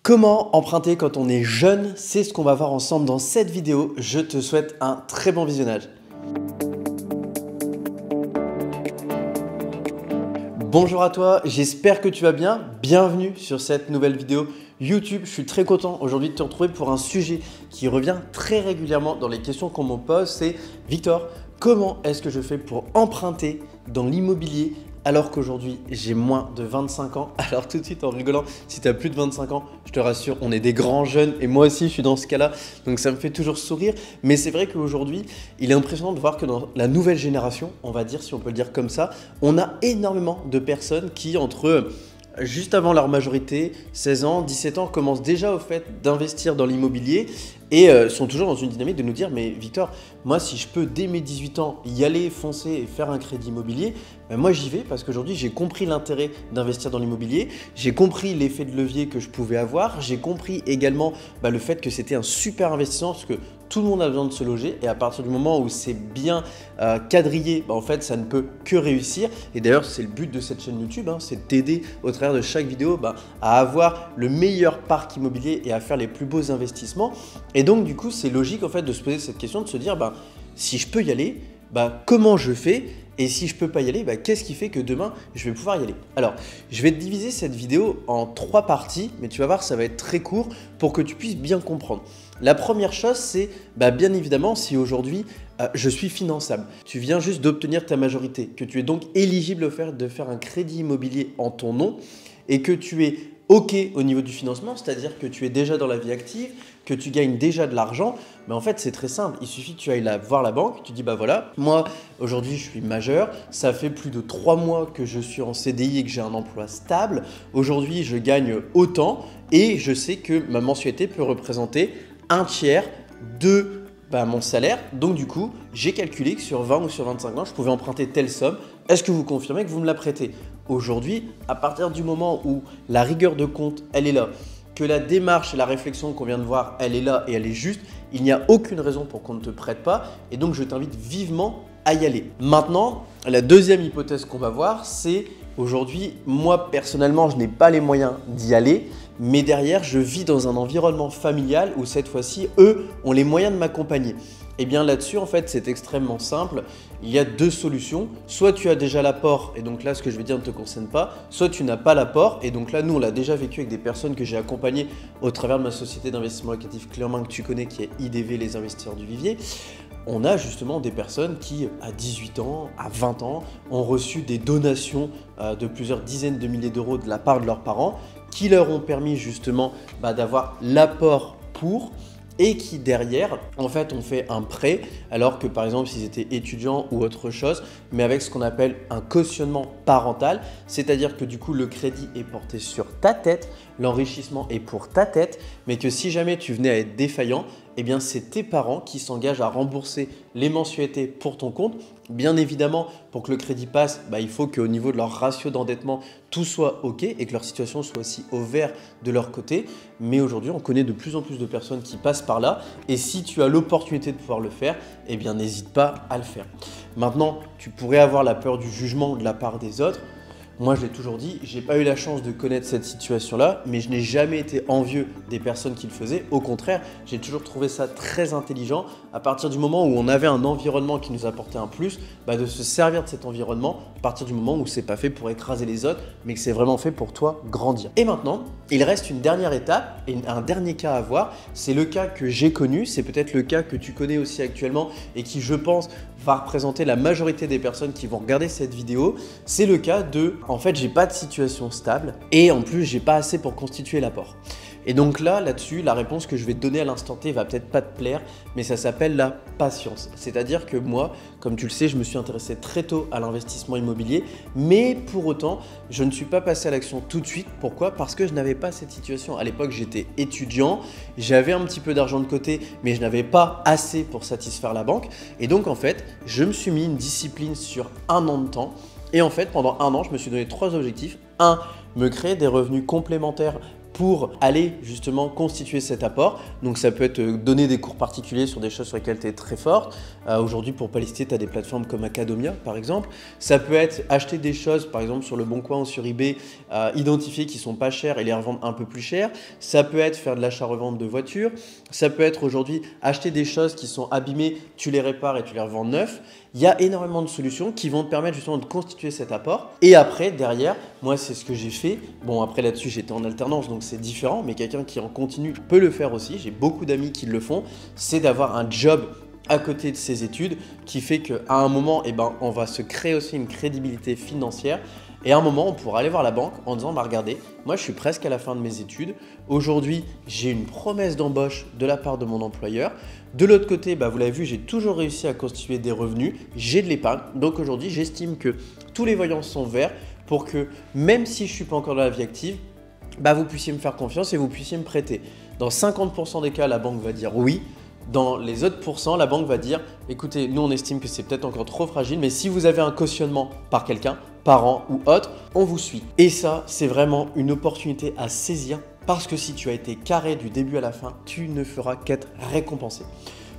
Comment emprunter quand on est jeune? C'est ce qu'on va voir ensemble dans cette vidéo. Je te souhaite un très bon visionnage. Bonjour à toi, j'espère que tu vas bien. Bienvenue sur cette nouvelle vidéo YouTube. Je suis très content aujourd'hui de te retrouver pour un sujet qui revient très régulièrement dans les questions qu'on me pose. C'est Victor, comment est-ce que je fais pour emprunter dans l'immobilier alors qu'aujourd'hui j'ai moins de 25 ans? Alors tout de suite en rigolant, si tu as plus de 25 ans, je te rassure, on est des grands jeunes et moi aussi je suis dans ce cas-là, donc ça me fait toujours sourire. Mais c'est vrai qu'aujourd'hui, il est impressionnant de voir que dans la nouvelle génération, on va dire, si on peut le dire comme ça, on a énormément de personnes qui entre juste avant leur majorité, 16 ans, 17 ans, commencent déjà au fait d'investir dans l'immobilier et sont toujours dans une dynamique de nous dire « Mais Victor, moi si je peux dès mes 18 ans y aller, foncer et faire un crédit immobilier, ben moi j'y vais parce qu'aujourd'hui j'ai compris l'intérêt d'investir dans l'immobilier, j'ai compris l'effet de levier que je pouvais avoir, j'ai compris également le fait que c'était un super investissement parce que tout le monde a besoin de se loger et à partir du moment où c'est bien quadrillé, en fait ça ne peut que réussir. Et d'ailleurs c'est le but de cette chaîne YouTube, c'est d'aider au travers de chaque vidéo à avoir le meilleur parc immobilier et à faire les plus beaux investissements. Et donc du coup c'est logique en fait de se poser cette question, de se dire si je peux y aller, comment je fais? Et si je ne peux pas y aller, qu'est-ce qui fait que demain, je vais pouvoir y aller? Alors, je vais te diviser cette vidéo en 3 parties, mais tu vas voir, ça va être très court pour que tu puisses bien comprendre. La première chose, c'est bien évidemment, si aujourd'hui, je suis finançable, tu viens juste d'obtenir ta majorité, que tu es donc éligible au fait de faire un crédit immobilier en ton nom et que tu es OK au niveau du financement, c'est-à-dire que tu es déjà dans la vie active, que tu gagnes déjà de l'argent, mais en fait c'est très simple, il suffit que tu ailles voir la banque, tu dis voilà, moi aujourd'hui je suis majeur, ça fait plus de 3 mois que je suis en CDI et que j'ai un emploi stable, aujourd'hui je gagne autant et je sais que ma mensualité peut représenter un tiers de mon salaire, donc du coup j'ai calculé que sur 20 ou sur 25 ans je pouvais emprunter telle somme. Est-ce que vous confirmez que vous me la prêtez? Aujourd'hui, à partir du moment où la rigueur de compte elle est là, que la démarche et la réflexion qu'on vient de voir, elle est là et elle est juste, il n'y a aucune raison pour qu'on ne te prête pas et donc je t'invite vivement à y aller. Maintenant, la deuxième hypothèse qu'on va voir, c'est aujourd'hui, moi personnellement, je n'ai pas les moyens d'y aller, mais derrière, je vis dans un environnement familial où cette fois-ci, eux ont les moyens de m'accompagner. Et bien là-dessus, en fait, c'est extrêmement simple. Il y a 2 solutions. Soit tu as déjà l'apport, et donc là, ce que je vais dire ne te concerne pas. Soit tu n'as pas l'apport, et donc là, nous, on l'a déjà vécu avec des personnes que j'ai accompagnées au travers de ma société d'investissement locatif clé en main que tu connais, qui est IDV, les investisseurs du vivier. On a justement des personnes qui, à 18 ans, à 20 ans, ont reçu des donations de plusieurs dizaines de milliers d'euros de la part de leurs parents, qui leur ont permis justement d'avoir l'apport pour, et qui derrière, en fait, ont fait un prêt, alors que par exemple, s'ils étaient étudiants ou autre chose, mais avec ce qu'on appelle un cautionnement parental, c'est-à-dire que du coup, le crédit est porté sur ta tête, l'enrichissement est pour ta tête, mais que si jamais tu venais à être défaillant, eh bien, c'est tes parents qui s'engagent à rembourser les mensualités pour ton compte. Bien évidemment, pour que le crédit passe, il faut qu'au niveau de leur ratio d'endettement, tout soit OK et que leur situation soit aussi au vert de leur côté. Mais aujourd'hui, on connaît de plus en plus de personnes qui passent par là. Et si tu as l'opportunité de pouvoir le faire, eh bien, n'hésite pas à le faire. Maintenant, tu pourrais avoir la peur du jugement de la part des autres. Moi, je l'ai toujours dit, je n'ai pas eu la chance de connaître cette situation-là, mais je n'ai jamais été envieux des personnes qui le faisaient. Au contraire, j'ai toujours trouvé ça très intelligent à partir du moment où on avait un environnement qui nous apportait un plus, de se servir de cet environnement à partir du moment où ce n'est pas fait pour écraser les autres, mais que c'est vraiment fait pour toi grandir. Et maintenant, il reste une dernière étape et un dernier cas à voir. C'est le cas que j'ai connu, c'est peut-être le cas que tu connais aussi actuellement et qui, je pense, va représenter la majorité des personnes qui vont regarder cette vidéo. C'est le cas de, en fait, j'ai pas de situation stable et en plus, j'ai pas assez pour constituer l'apport. Et donc là-dessus, la réponse que je vais te donner à l'instant T va peut-être pas te plaire, mais ça s'appelle la patience. C'est-à-dire que moi, comme tu le sais, je me suis intéressé très tôt à l'investissement immobilier, mais pour autant, je ne suis pas passé à l'action tout de suite. Pourquoi? Parce que je n'avais pas cette situation. À l'époque, j'étais étudiant, j'avais un petit peu d'argent de côté, mais je n'avais pas assez pour satisfaire la banque. Et donc, en fait, je me suis mis une discipline sur 1 an de temps. Et en fait, pendant 1 an, je me suis donné 3 objectifs. 1, me créer des revenus complémentaires pour aller justement constituer cet apport. Donc ça peut être donner des cours particuliers sur des choses sur lesquelles tu es très forte. Aujourd'hui, pour pas lister, tu as des plateformes comme Academia par exemple. Ça peut être acheter des choses par exemple sur Le Bon Coin ou sur eBay, identifiées qui sont pas chères et les revendre un peu plus cher. Ça peut être faire de l'achat-revente de voitures. Ça peut être aujourd'hui acheter des choses qui sont abîmées, tu les répares et tu les revends neufs. Il y a énormément de solutions qui vont te permettre justement de constituer cet apport. Et après, derrière, moi, c'est ce que j'ai fait. Bon, après là-dessus, j'étais en alternance, donc c'est différent. Mais quelqu'un qui en continue peut le faire aussi. J'ai beaucoup d'amis qui le font. C'est d'avoir un job à côté de ses études qui fait qu'à un moment, on va se créer aussi une crédibilité financière. Et à un moment, on pourra aller voir la banque en disant, regardez, moi je suis presque à la fin de mes études. Aujourd'hui, j'ai une promesse d'embauche de la part de mon employeur. De l'autre côté, vous l'avez vu, j'ai toujours réussi à constituer des revenus. J'ai de l'épargne. Donc aujourd'hui, j'estime que tous les voyants sont verts pour que même si je ne suis pas encore dans la vie active, vous puissiez me faire confiance et vous puissiez me prêter. Dans 50% des cas, la banque va dire oui. Dans les autres pourcents, la banque va dire « Écoutez, nous on estime que c'est peut-être encore trop fragile, mais si vous avez un cautionnement par quelqu'un, parent ou autre, on vous suit. » Et ça, c'est vraiment une opportunité à saisir parce que si tu as été carré du début à la fin, tu ne feras qu'être récompensé.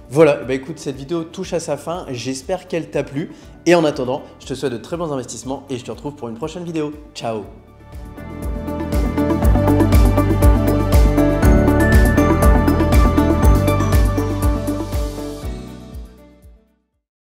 Voilà, écoute, cette vidéo touche à sa fin, j'espère qu'elle t'a plu. Et en attendant, je te souhaite de très bons investissements et je te retrouve pour une prochaine vidéo. Ciao!